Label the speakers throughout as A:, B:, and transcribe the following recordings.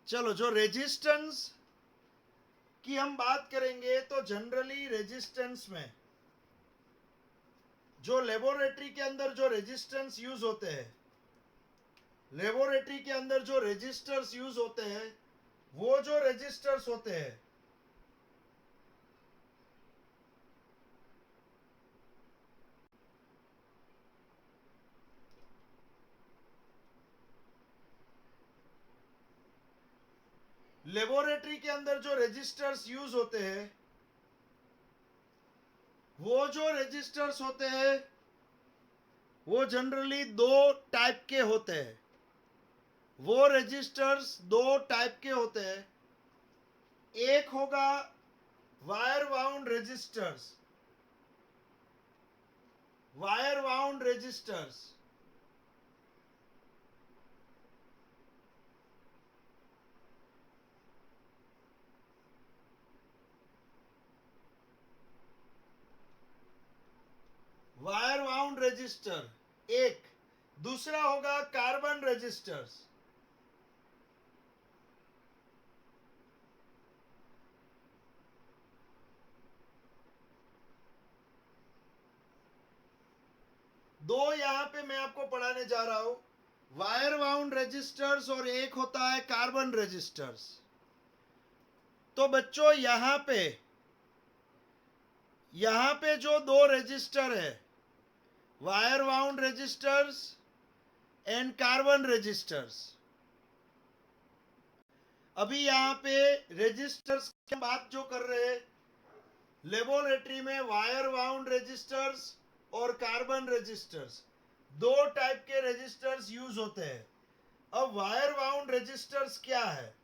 A: चलो, जो रेजिस्टेंस की हम बात करेंगे तो जनरली रेजिस्टेंस में जो लेबोरेटरी के अंदर जो रेजिस्टेंस यूज होते हैं, लेबोरेटरी के अंदर जो रेजिस्टर्स यूज होते हैं, वो जो रेजिस्टर्स होते हैं लेबोरेटरी के अंदर जो रेजिस्टर्स यूज होते हैं, वो जो रेजिस्टर्स होते हैं वो जनरली दो टाइप के होते हैं। वो रेजिस्टर्स दो टाइप के होते हैं। एक होगा wire wound resistors, wire wound resistors. Wire wound resistor एक। दूसरा होगा कार्बन रजिस्टर्स। दो यहां पे मैं आपको पढ़ाने जा रहा हूं, वायर वाउंड रजिस्टर्स और एक होता है कार्बन रजिस्टर्स। तो बच्चों यहां पे जो दो रजिस्टर है, wire wound resistors and carbon resistors. अभी यहां पे रजिस्टर्स की बात जो कर रहे हैं, लेबोरेटरी में वायर वाउंड रजिस्टर्स और कार्बन रजिस्टर्स, दो टाइप के रजिस्टर्स यूज होते हैं। अब वायर वाउंड रजिस्टर्स क्या है?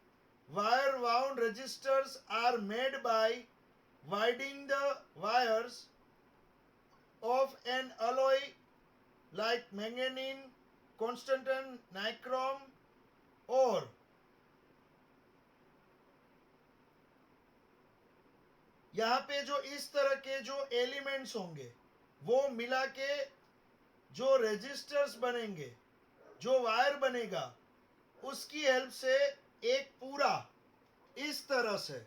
A: Wire wound resistors are made by winding the wires of an alloy like manganese, constantan, nichrome और यहाँ पे जो इस तरह के जो एलिमेंट्स होंगे वो मिला के जो रेजिस्टर्स बनेंगे, जो वायर बनेगा, उसकी हेल्प से एक पूरा इस तरह से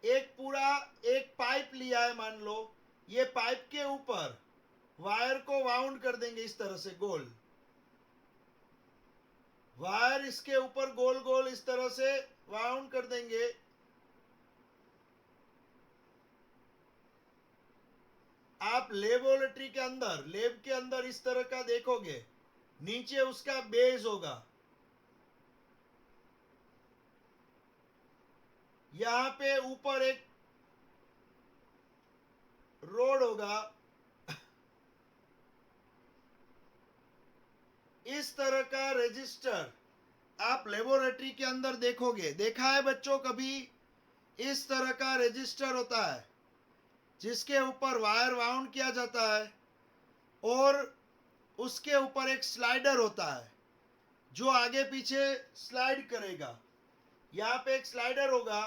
A: एक पूरा एक पाइप लिया है, मान लो ये पाइप के ऊपर वायर को वाउंड कर देंगे इस तरह से गोल। वायर इसके ऊपर गोल गोल इस तरह से वाउंड कर देंगे। आप लेबोरेटरी के अंदर, लैब के अंदर इस तरह का देखोगे, नीचे उसका बेस होगा। यहां पे ऊपर एक रोड होगा। इस तरह का रजिस्टर आप लेबोरेटरी के अंदर देखोगे। देखा है बच्चों कभी? इस तरह का रजिस्टर होता है जिसके ऊपर वायर वाउंड किया जाता है और उसके ऊपर एक स्लाइडर होता है जो आगे पीछे स्लाइड करेगा। यहाँ पे एक स्लाइडर होगा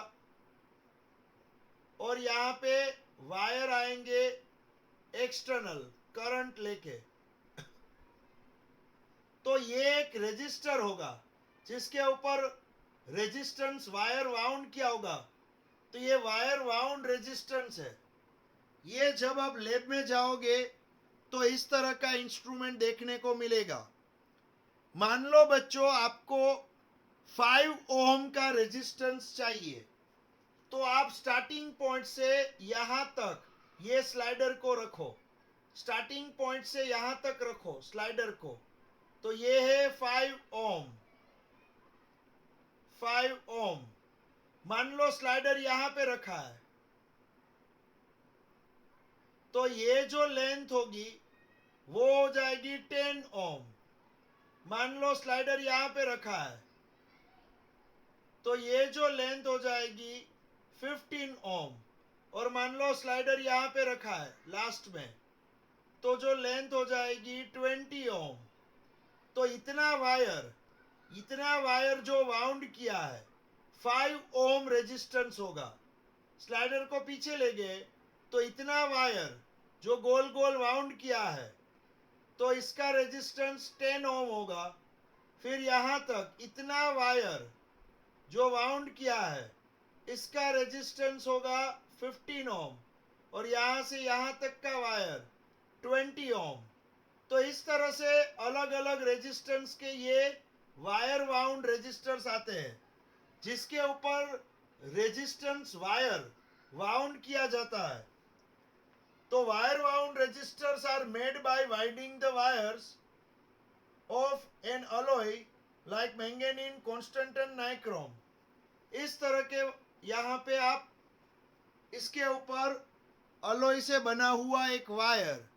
A: और यहाँ पे वायर आएंगे एक्सटर्नल करंट लेके। तो ये एक रेजिस्टर होगा जिसके ऊपर रेजिस्टेंस वायर वाउंड किया होगा। तो ये वायर वाउंड रेजिस्टेंस है। ये जब आप लैब में जाओगे तो इस तरह का इंस्ट्रूमेंट देखने को मिलेगा। मान लो बच्चों आपको 5 ओम का रेजिस्टेंस चाहिए, तो आप स्टार्टिंग पॉइंट से यहां तक ये स्लाइडर को रखो, स्टार्टिंग पॉइंट से यहां तक रखो स्लाइडर को। तो ये है 5 ओम, 5 ओम। मान लो स्लाइडर यहां पे रखा है, तो ये जो लेंथ होगी वो हो जाएगी 10 ओम। मान लो स्लाइडर यहां पे रखा है, तो ये जो लेंथ हो जाएगी 15 ओम। और मान लो स्लाइडर यहां पे रखा है लास्ट में, तो जो लेंथ हो जाएगी 20 ओम। तो इतना वायर जो वाउंड किया है 5 ओम रेजिस्टेंस होगा। स्लाइडर को पीछे ले गए तो इतना वायर जो गोल गोल वाउंड किया है, तो इसका रेजिस्टेंस 10 ओम होगा। फिर यहां तक इतना वायर जो वाउंड किया है इसका रेजिस्टेंस होगा 15 ओम, और यहां से यहां तक का वायर 20 ओम। तो इस तरह से अलग अलग रेजिस्टेंस के ये वायर वाउंड रेजिस्टर्स आते हैं, जिसके ऊपर रेजिस्टेंस वायर वाउंड किया जाता है। तो wire wound resistors are made by winding the wires of an alloy like manganese, constantan, nichrome. इस तरह के यहाँ पे आप इसके ऊपर अलॉय से बना हुआ एक वायर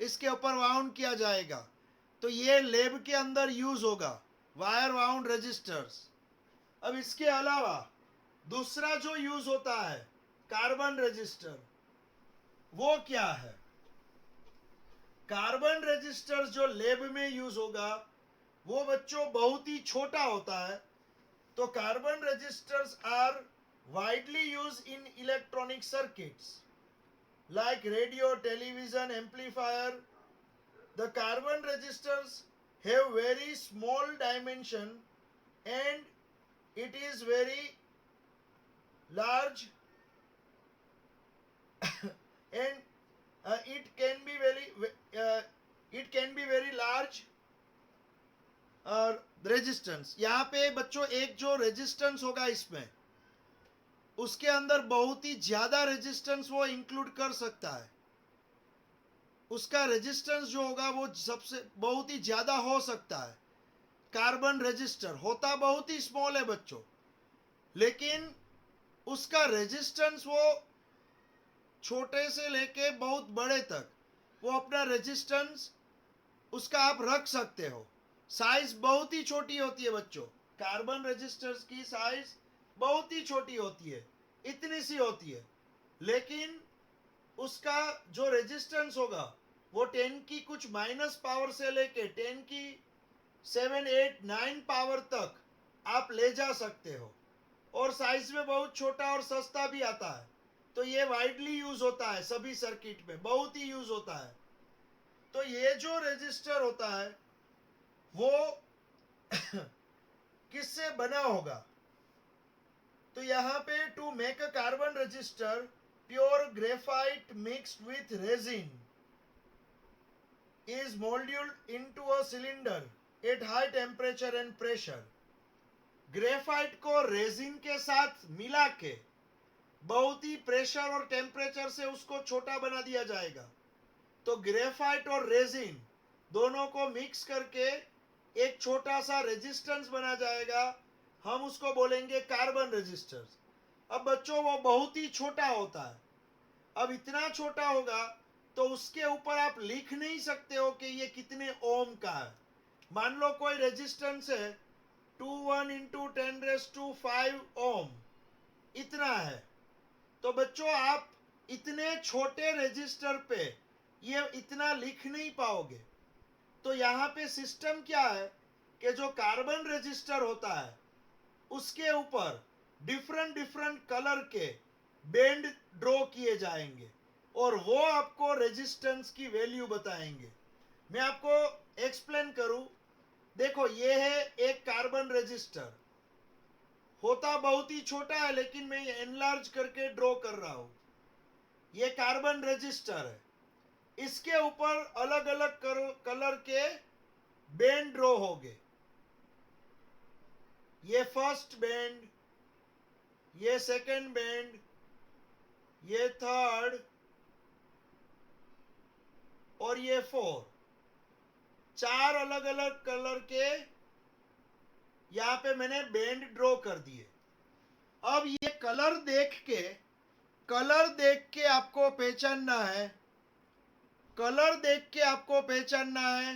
A: इसके ऊपर वाउंड किया जाएगा, तो ये लैब के अंदर यूज होगा वायर वाउंड रेजिस्टर्स। अब इसके अलावा दूसरा जो यूज होता है कार्बन रेजिस्टर, वो क्या है? कार्बन रेजिस्टर्स जो लैब में यूज होगा वो बच्चों बहुत ही छोटा होता है। तो carbon resistors are widely use in electronic circuits like radio, television, amplifier. The carbon resistors have very small dimension and it is very large and it can be very large resistance। यहाँ पे बच्चों एक जो resistance होगा इसमें उसके अंदर बहुत ही ज्यादा रेजिस्टेंस वो इंक्लूड कर सकता है। उसका रेजिस्टेंस जो होगा वो सबसे बहुत ही ज्यादा हो सकता है। कार्बन रेजिस्टर होता बहुत ही स्मॉल है बच्चों, लेकिन उसका रेजिस्टेंस वो छोटे से लेके बहुत बड़े तक वो अपना रेजिस्टेंस उसका आप रख सकते हो। साइज बहुत ही छोटी होती है बच्चों, कार्बन रेजिस्टर्स की साइज बहुत ही छोटी होती है, इतनी सी होती है, लेकिन उसका जो रेजिस्टेंस होगा वो 10 की कुछ माइनस पावर से लेके 10 की 7, 8, 9 पावर तक आप ले जा सकते हो, और साइज में बहुत छोटा और सस्ता भी आता है। तो ये वाइडली यूज होता है सभी सर्किट में, बहुत ही यूज होता है। तो ये जो रेजिस्टर होता है वो किससे बना होगा? तो यहाँ पे to make a carbon resistor pure graphite mixed with resin is मोल्ड्यूल्ड into a cylinder at high temperature and pressure. Graphite को रेजिन के साथ मिला के बहुत ही प्रेशर और टेम्परेचर से उसको छोटा बना दिया जाएगा। तो ग्रेफाइट और रेजिन दोनों को मिक्स करके एक छोटा सा रेजिस्टेंस बना जाएगा, हम उसको बोलेंगे कार्बन रेजिस्टर्स। अब बच्चों वो बहुत ही छोटा होता है। अब इतना छोटा होगा तो उसके ऊपर आप लिख नहीं सकते हो कि ये कितने ओम का है। मान लो कोई रेजिस्टेंस है 21 इंटू 10⁵ ओम, इतना है। तो बच्चों आप इतने छोटे रेजिस्टर पे ये इतना लिख नहीं पाओगे। तो यहाँ पे सिस्टम क्या है कि जो कार्बन रेजिस्टर होता है उसके ऊपर डिफरेंट डिफरेंट कलर के बैंड ड्रॉ किए जाएंगे और वो आपको रेजिस्टेंस की वैल्यू बताएंगे। मैं आपको एक्सप्लेन करूं, देखो ये है एक कार्बन रेजिस्टर, होता बहुत ही छोटा है लेकिन मैं एनलार्ज करके ड्रॉ कर रहा हूं। ये कार्बन रेजिस्टर है, इसके ऊपर अलग अलग कलर के बैंड ड्रॉ होंगे। ये फर्स्ट बैंड, ये सेकंड बैंड, ये थर्ड और ये फोर, चार अलग अलग कलर के यहां पे मैंने बैंड ड्रॉ कर दिए। अब ये कलर देख के आपको पहचानना है, कलर देख के आपको पहचानना है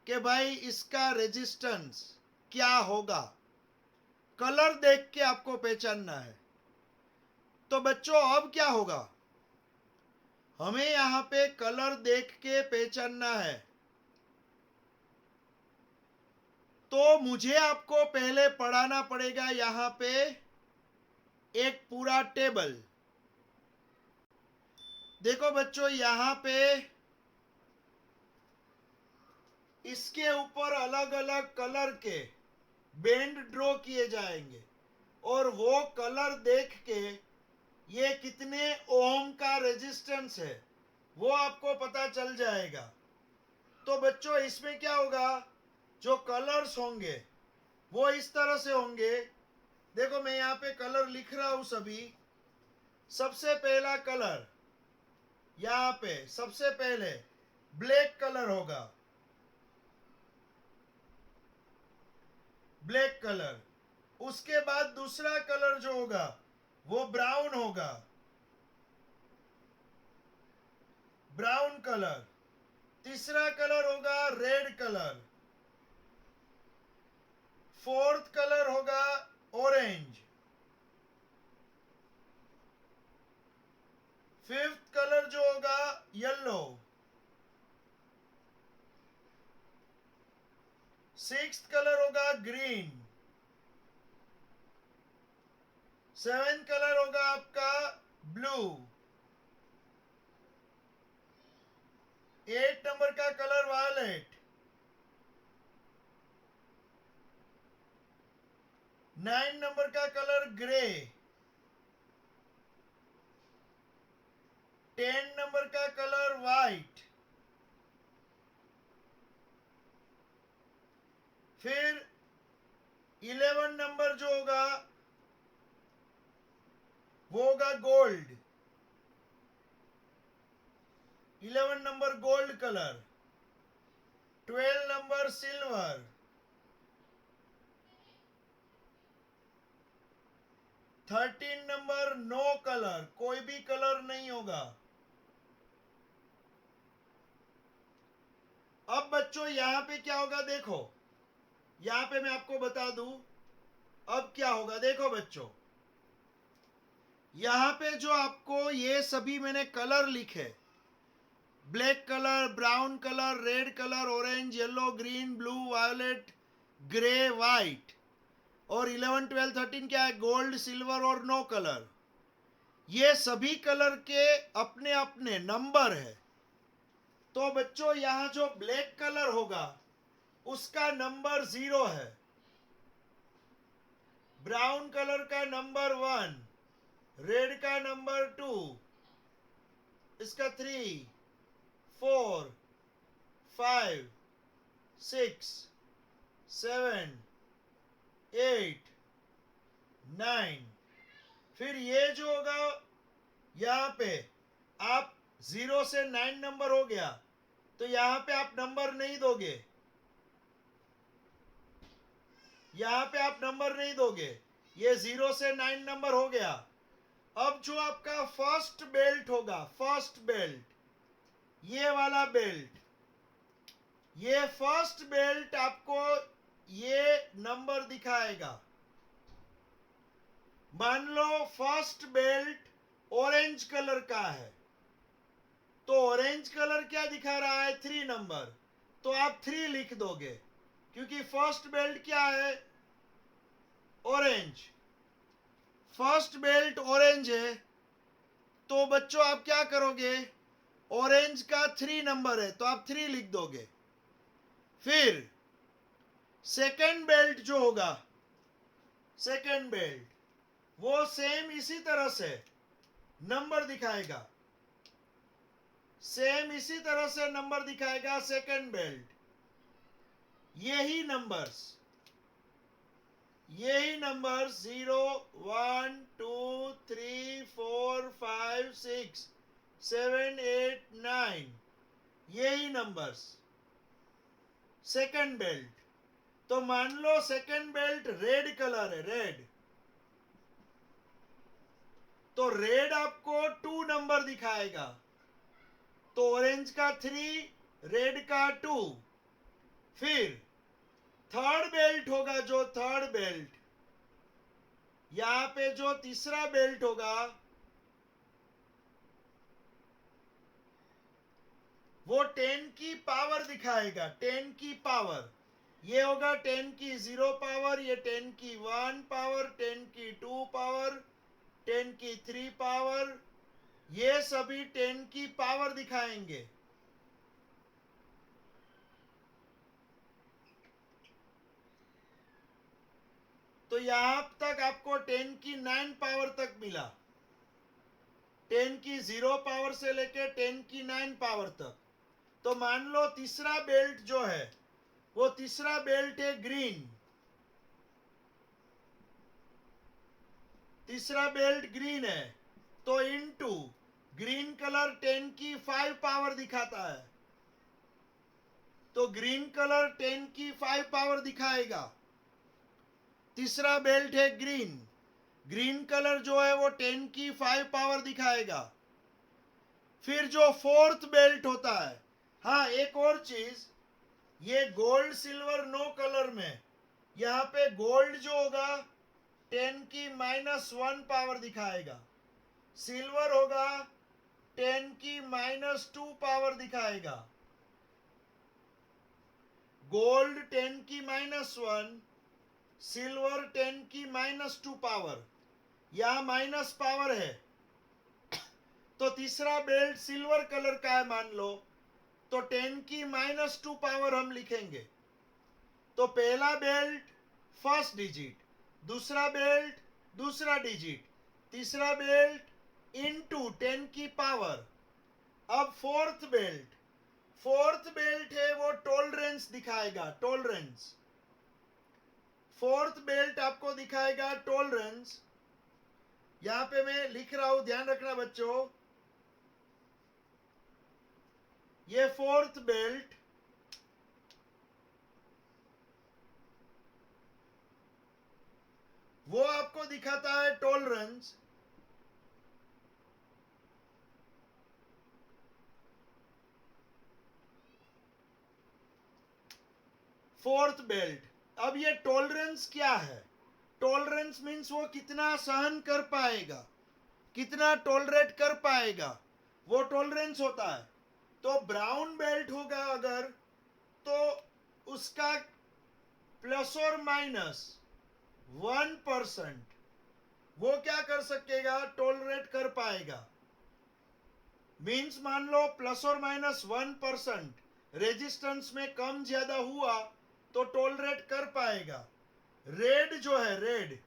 A: कि भाई इसका रेजिस्टेंस क्या होगा। कलर देख के आपको पहचानना है। तो बच्चों अब क्या होगा, हमें यहां पे कलर देख के पहचानना है। तो मुझे आपको पहले पढ़ाना पड़ेगा यहां पे एक पूरा टेबल। देखो बच्चों यहां पे इसके ऊपर अलग अलग कलर के बैंड ड्रॉ किए जाएंगे। और वो कलर देख के ये कितने ओम का रेजिस्टेंस है वो आपको पता चल जाएगा। तो बच्चों इसमें क्या होगा, जो कलर्स होंगे वो इस तरह से होंगे। देखो मैं यहाँ पे कलर लिख रहा हूं सभी। सबसे पहला कलर यहाँ पे सबसे पहले ब्लैक कलर होगा, ब्लैक कलर। उसके बाद दूसरा कलर जो होगा वो ब्राउन होगा, ब्राउन कलर। तीसरा कलर होगा रेड कलर। फोर्थ कलर होगा ऑरेंज। फिफ्थ कलर जो होगा येलो। सिक्स्थ कलर होगा ग्रीन। सेवेंथ कलर होगा आपका ब्लू। 8 नंबर का कलर वायलेट। 9 नंबर का कलर ग्रे। 10 नंबर का कलर वाइट। फिर 11 नंबर जो होगा वो होगा gold. 11 number gold colour. 12 number silver. 13 number no colour, कोई भी कलर नहीं होगा। अब बच्चों यहां पे क्या होगा, देखो यहां पे मैं आपको बता दूं अब क्या होगा। देखो बच्चों यहां पे जो आपको ये सभी मैंने कलर लिखे, black colour, brown colour, red colour, orange, yellow, green, blue, violet, grey, white, और 11 12 13 क्या है, गोल्ड, सिल्वर और नो कलर। ये सभी कलर के अपने अपने नंबर है। तो बच्चों यहां जो ब्लैक कलर होगा उसका नंबर 0 है, ब्राउन कलर का नंबर 1, रेड का नंबर 2, इसका 3, 4, 5, 6, 7, 8, 9। फिर ये जो होगा यहां पे आप 0 से 9 नंबर हो गया तो यहां पे आप नंबर नहीं दोगे, यहां पे आप नंबर नहीं दोगे। ये 0 से 9 नंबर हो गया। अब जो आपका फर्स्ट बेल्ट होगा, फर्स्ट बेल्ट, ये वाला बेल्ट, ये फर्स्ट बेल्ट आपको ये नंबर दिखाएगा। मान लो फर्स्ट बेल्ट ऑरेंज कलर का है तो ऑरेंज कलर क्या दिखा रहा है, 3 नंबर, तो आप 3 लिख दोगे क्योंकि फर्स्ट बेल्ट क्या है, ऑरेंज। फर्स्ट बेल्ट ऑरेंज है तो बच्चों आप क्या करोगे, ऑरेंज का 3 नंबर है तो आप 3 लिख दोगे। फिर सेकेंड बेल्ट जो होगा, सेकेंड बेल्ट वो सेम इसी तरह से नंबर दिखाएगा, सेम इसी तरह से नंबर दिखाएगा सेकेंड बेल्ट। यही नंबर्स, यही नंबर 0 1 2 3 4 5 6 7 8 9, यही नंबर्स सेकेंड बेल्ट। तो मान लो सेकेंड बेल्ट रेड कलर है, रेड, तो रेड आपको 2 नंबर दिखाएगा, तो ऑरेंज का 3, रेड का 2। फिर थर्ड बेल्ट होगा, जो थर्ड बेल्ट, यहां पे जो तीसरा बेल्ट होगा वो 10 की पावर दिखाएगा, 10 की पावर। ये होगा 10 की 0 पावर, ये 10 की 1 पावर, 10 की 2 पावर, 10 की 3 पावर, ये सभी 10 की पावर दिखाएंगे। तो यहां तक आपको 10 की 9 पावर तक मिला, 10 की 0 पावर से लेके 10 की 9 पावर तक। तो मान लो तीसरा बेल्ट जो है वो तीसरा बेल्ट है ग्रीन, तीसरा बेल्ट ग्रीन है, तो इनटू ग्रीन कलर 10 की 5 पावर दिखाता है, तो ग्रीन कलर 10 की 5 पावर दिखाएगा। तीसरा बेल्ट है ग्रीन, ग्रीन कलर जो है वो 10 की 5 पावर दिखाएगा। फिर जो फोर्थ बेल्ट होता है, हाँ एक और चीज, ये गोल्ड सिल्वर नो कलर में यहां पे गोल्ड जो होगा 10 की -1 पावर दिखाएगा, सिल्वर होगा 10 की -2 पावर दिखाएगा, गोल्ड 10 की -1, सिल्वर 10 की -2 पावर, यहां माइनस पावर है। तो तीसरा बेल्ट सिल्वर कलर का है मान लो, तो 10 की -2 पावर हम लिखेंगे। तो पहला बेल्ट फर्स्ट डिजिट, दूसरा बेल्ट दूसरा डिजिट, तीसरा बेल्ट इनटू 10 की पावर। अब फोर्थ बेल्ट, फोर्थ बेल्ट है वो टॉलरेंस दिखाएगा, टॉलरेंस, फोर्थ बेल्ट आपको दिखाएगा टॉलरेंस। यहां पे मैं लिख रहा हूं, ध्यान रखना बच्चों, ये फोर्थ बेल्ट, वो आपको दिखाता है टॉलरेंस। फोर्थ बेल्ट, अब ये टॉलरेंस क्या है? टॉलरेंस मीन्स वो कितना सहन कर पाएगा, कितना टॉलरेट कर पाएगा, वो टॉलरेंस होता है। तो ब्राउन बेल्ट होगा अगर, तो उसका प्लस और माइनस 1% वो क्या कर सकेगा, टॉलरेट कर पाएगा। मीन्स मान लो प्लस और माइनस 1% रेजिस्टेंस में कम ज्यादा हुआ तो टॉलरेट कर पाएगा। रेड जो है, रेड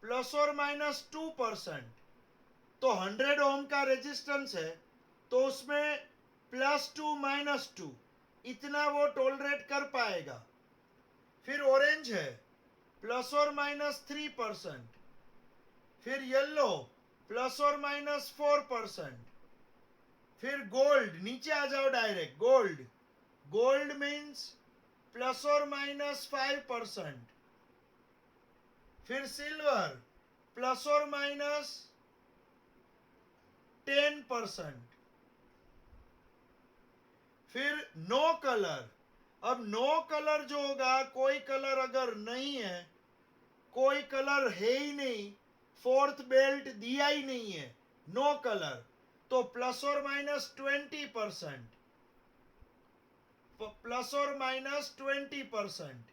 A: प्लस और माइनस 2%, तो 100 ओम का रेजिस्टेंस है, तो उसमें +2 -2 इतना वो टॉलरेट कर पाएगा। फिर ऑरेंज है प्लस और माइनस 3%, फिर येलो प्लस और माइनस 4%, फिर गोल्ड, नीचे आ जाओ direct, gold, gold means plus और माइनस 5%, फिर सिल्वर प्लस और माइनस 10%, फिर नो कलर। अब नो कलर जो होगा, कोई कलर अगर नहीं है, कोई कलर है ही नहीं, फोर्थ बेल्ट दिया ही नहीं है, नो कलर, तो प्लस और माइनस 20%, प्लस और माइनस 20%।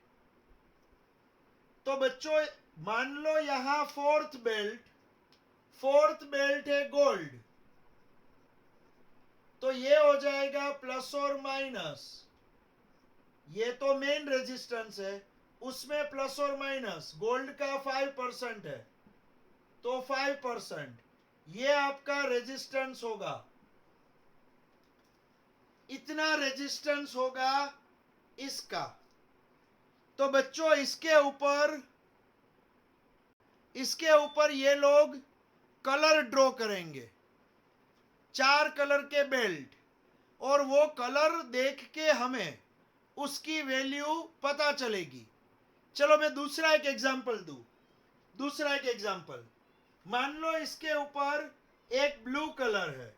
A: तो बच्चों मान लो यहां फोर्थ बेल्ट, फोर्थ बेल्ट है गोल्ड, तो ये हो जाएगा प्लस और माइनस, ये तो मेन रेजिस्टेंस है, उसमें प्लस और माइनस गोल्ड का 5% है, तो 5% ये आपका रेजिस्टेंस होगा, इतना रेजिस्टेंस होगा इसका। तो बच्चों इसके ऊपर ये लोग कलर ड्रॉ करेंगे, 4 कलर के बेल्ट, और वो कलर देख के हमें उसकी वैल्यू पता चलेगी। चलो मैं दूसरा एक एग्जांपल दूं, दूसरा एक एग्जांपल, मान लो इसके ऊपर एक ब्लू कलर है,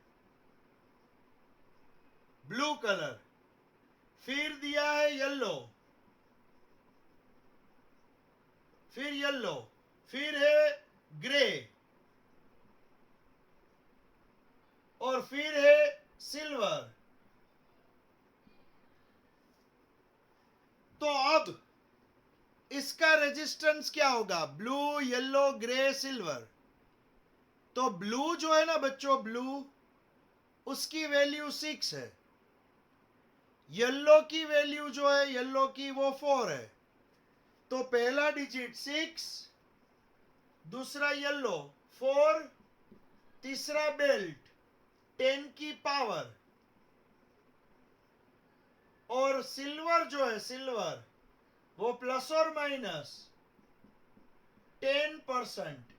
A: ब्लू कलर, फिर दिया है येलो, फिर येलो, फिर है ग्रे, और फिर है सिल्वर। तो अब इसका रेजिस्टेंस क्या होगा, ब्लू येलो ग्रे सिल्वर। तो ब्लू जो है ना बच्चों, ब्लू, उसकी वैल्यू 6 है, येलो की वैल्यू जो है, येलो की वो 4 है, तो पहला डिजिट 6, दूसरा येलो 4, तीसरा बेल्ट 10 की पावर, और सिल्वर जो है सिल्वर वो प्लस और माइनस 10%।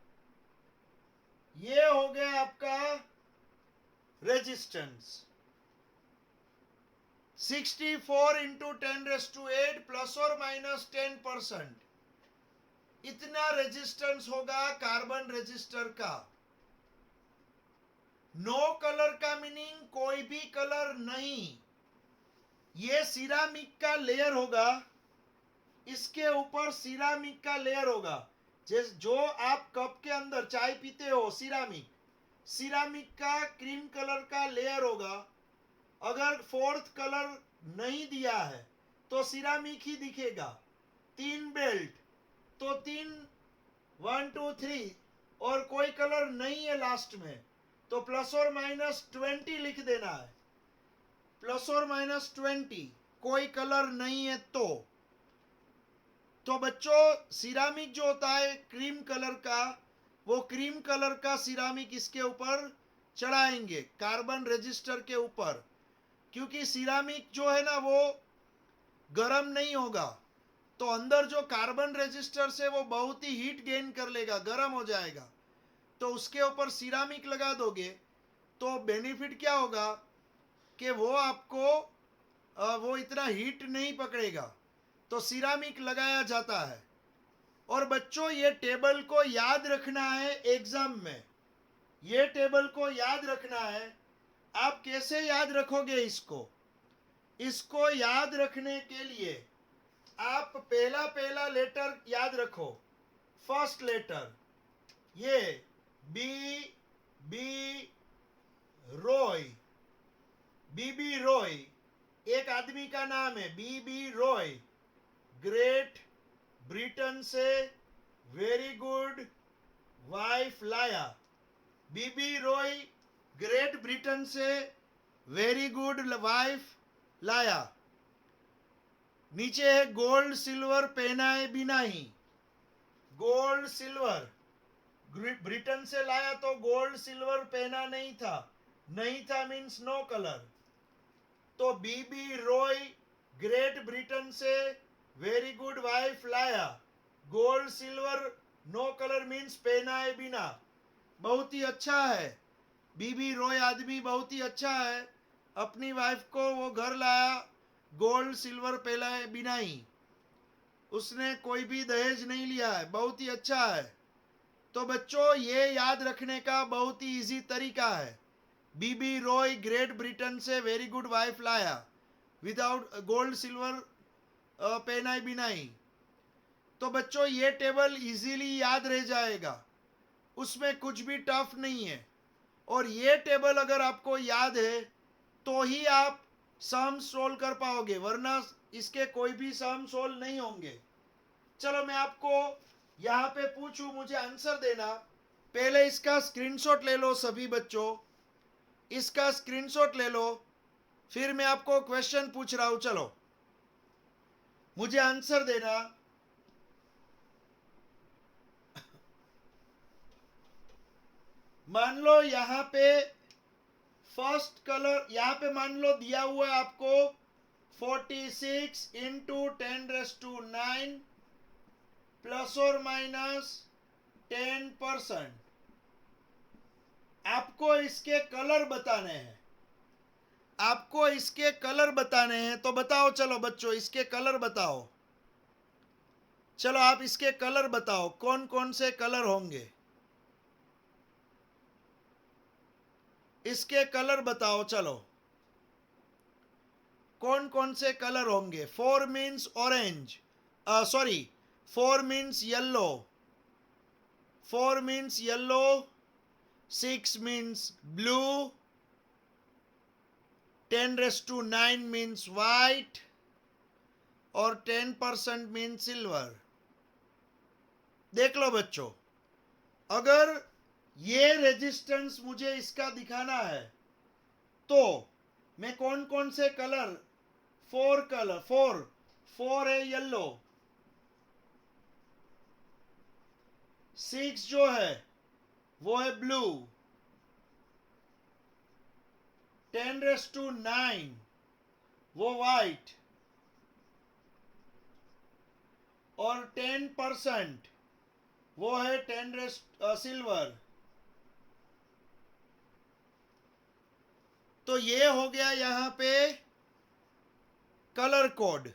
A: ये हो गया आपका रेजिस्टेंस। 64 इंटू 10⁸ प्लस और माइनस 10%, इतना रेजिस्टेंस होगा कार्बन रेजिस्टर का। नो कलर का मीनिंग कोई भी कलर नहीं, ये सिरामिक का लेयर होगा, इसके ऊपर सिरामिक का लेयर होगा। जो आप कप के अंदर चाय पीते हो सिरामिक का क्रीम कलर का लेयर होगा। अगर फोर्थ कलर नहीं दिया है तो सिरामिक ही दिखेगा। 3 बेल्ट तो 3 1 2 3 और कोई कलर नहीं है लास्ट में तो प्लस और माइनस 20 लिख देना है। प्लस और माइनस 20, कोई कलर नहीं है तो बच्चों सिरामिक जो होता है क्रीम कलर का, वो क्रीम कलर का सिरामिक इसके ऊपर चढ़ाएंगे कार्बन रेजिस्टर के ऊपर, क्योंकि सिरामिक जो है ना वो गर्म नहीं होगा, तो अंदर जो कार्बन रेजिस्टर से वो बहुत ही हीट गेन कर लेगा, गर्म हो जाएगा। तो उसके ऊपर सिरामिक लगा दोगे तो बेनिफिट क्या होगा कि वो आपको वो इतना हीट नहीं पकड़ेगा, तो सिरामिक लगाया जाता है। और बच्चों ये टेबल को याद रखना है एग्जाम में, ये टेबल को याद रखना है। आप कैसे याद रखोगे इसको याद रखने के लिए आप पहला लेटर याद रखो। फर्स्ट लेटर ये बी रॉय, बीबी रॉय एक आदमी का नाम है, बीबी रॉय, ग्रेट ब्रिटेन से वेरी गुड वाइफ लाया। बीबी रॉय ग्रेट ब्रिटेन से वेरी गुड वाइफ लाया। नीचे है गोल्ड सिल्वर पहनाए बिना ही, गोल्ड सिल्वर ब्रिटेन से लाया तो गोल्ड सिल्वर पहना नहीं था मीन्स नो कलर। तो बीबी रॉय ग्रेट ब्रिटेन से वेरी गुड वाइफ लाया, gold silver no colour means पहनाए बिना। बहुत ही अच्छा है, बीबी रॉय आदमी बहुत ही अच्छा है, अपनी वाइफ को वो घर लाया गोल्ड सिल्वर पहनाए बिना ही, उसने कोई भी दहेज नहीं लिया है, बहुत ही अच्छा है। तो बच्चों ये याद रखने का बहुत ही इजी तरीका है, बीबी रॉय ग्रेट ब्रिटेन से वेरी गुड वाइफ लाया विदाउट गोल्ड सिल्वर पहनाए बिना ही। तो बच्चों ये टेबल इजीली याद रह जाएगा, उसमें कुछ भी टफ नहीं है। और ये टेबल अगर आपको याद है तो ही आप सम सोल्व कर पाओगे, वरना इसके कोई भी सम सोल्व नहीं होंगे। चलो मैं आपको यहाँ पे पूछूं, मुझे आंसर देना। पहले इसका स्क्रीनशॉट ले लो सभी बच्चों, इसका स्क्रीनशॉट ले लो, फिर मैं आपको क्वेश्चन पूछ रहा हूं, चलो मुझे आंसर देना। मान लो यहाँ पे फर्स्ट कलर, यहाँ पे मान लो दिया हुआ है आपको 46 इंटू 10⁹ प्लस और माइनस 10%। आपको इसके कलर बताने हैं, आपको इसके कलर बताने हैं। तो बताओ चलो बच्चों, इसके कलर बताओ। चलो आप इसके कलर बताओ, कौन कौन से कलर होंगे, इसके कलर बताओ। चलो कौन कौन से कलर होंगे। 4 means orange, sorry 4 means yellow, 4 means yellow, 6 means blue, 10⁹ means white और 10% मीन्स सिल्वर। देख लो बच्चों, अगर ये रेजिस्टेंस मुझे इसका दिखाना है तो मैं कौन कौन से कलर, 4 कलर, 4 है येलो, 6 जो है वो है ब्लू, 10⁻⁹ वो वाइट, और 10% वो है सिल्वर। तो ये हो गया यहां पे कलर कोड।